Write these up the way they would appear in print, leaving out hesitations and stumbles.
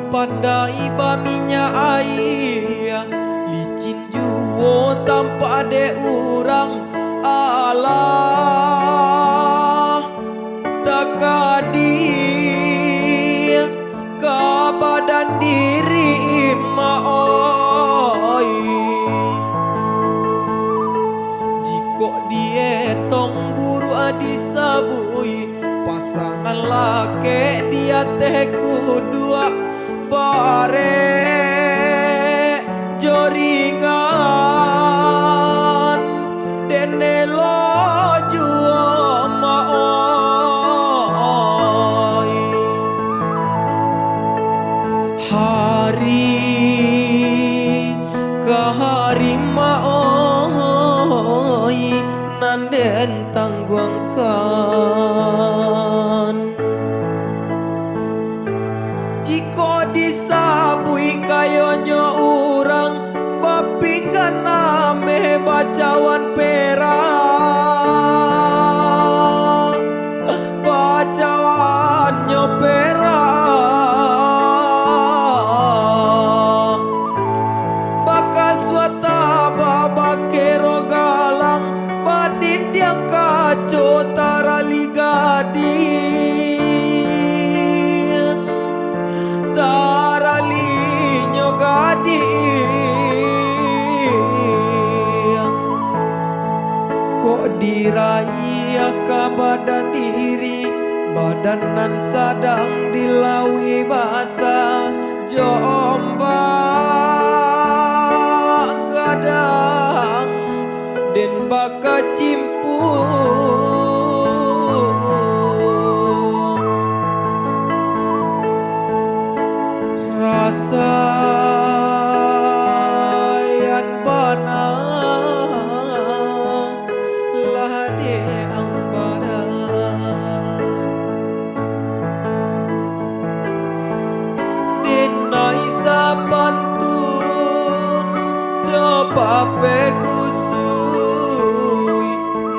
pandai baminya air licin juo tanpa de urang Allah takadir ka badan diri maoi jiko dietong buru adisabui pasangan lake dia teh kudua bare joringan dene lojo maoi hari ke hari maoi nanden tangguangkan jiko disabui kayonyo urang bapinggan ame bacawan perak bacawan perak bakaswata babakero galang badin yang kaco tarali gading tarali gading kok diraya ka badan diri badanan sadang dilawi basa jombang gadang den baka cimpu rasa yan bana lah de ang bana dinai sapantun coba pekusui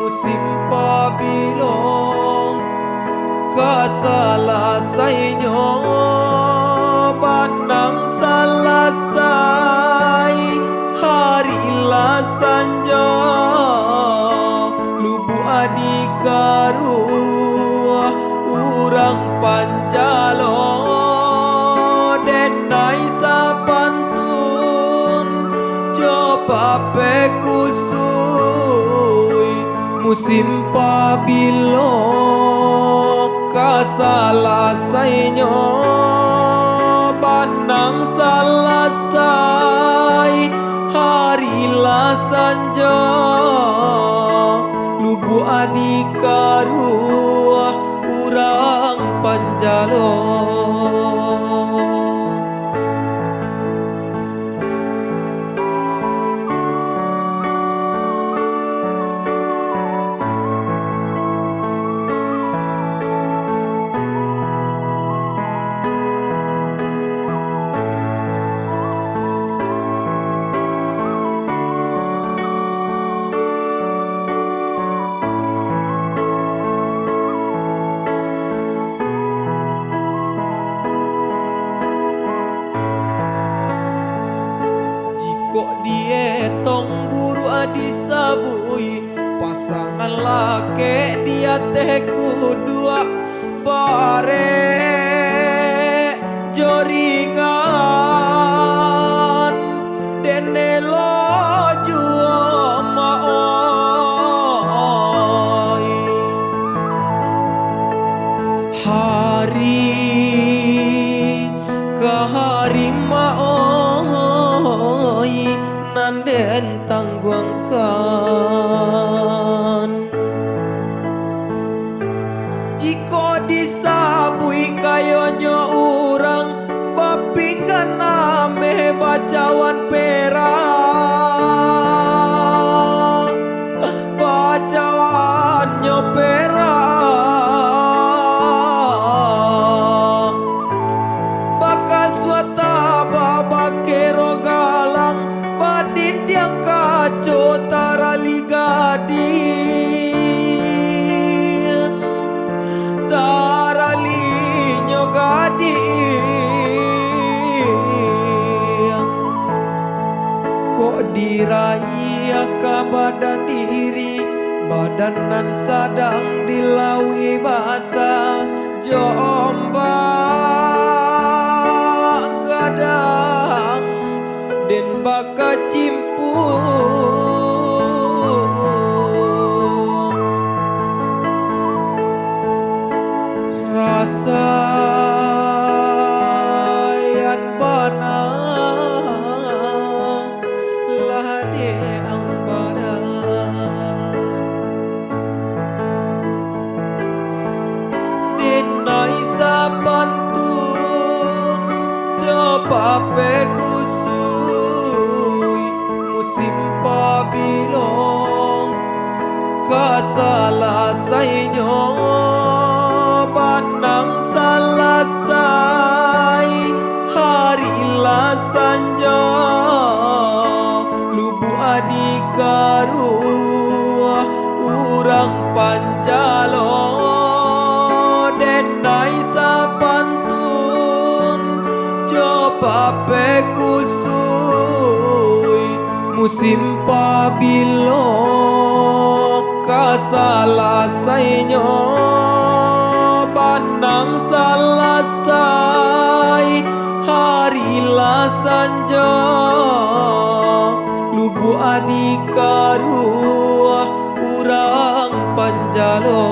musim pabilong kasalasainya banang salasai hari lasanja lubu adikaru urang pancalo denai sapantun coba pekusui musim pabilo kasalasainya banang salasai hari lasanja lubu adikaru urang panjalo kok dietong buru adisabui pasangan lake dia teh kudua bare joringan dene lojo maoi hari ke hari maoi nanden tangguangkan jiko disabui kayonyo urang bapinggan ame bacawan perak bacawannya perak bakaswata babakero galang badin yang kaco tarali gading tarali gading diraya ka badan diri badanan sadang dilawi basa jombang gadang den baka cimpung rasa yan panah lade ang badan dinay sa pantun coba pekusuy musim pabilong kasalasay nyo banang salasay hari lasanjo lubu adikaruah urang pancalo denai sapantun coba pekusuy musim pabilok kasalasay nyo banang salasay hari lasanjo lubu adikaruah urang panjalo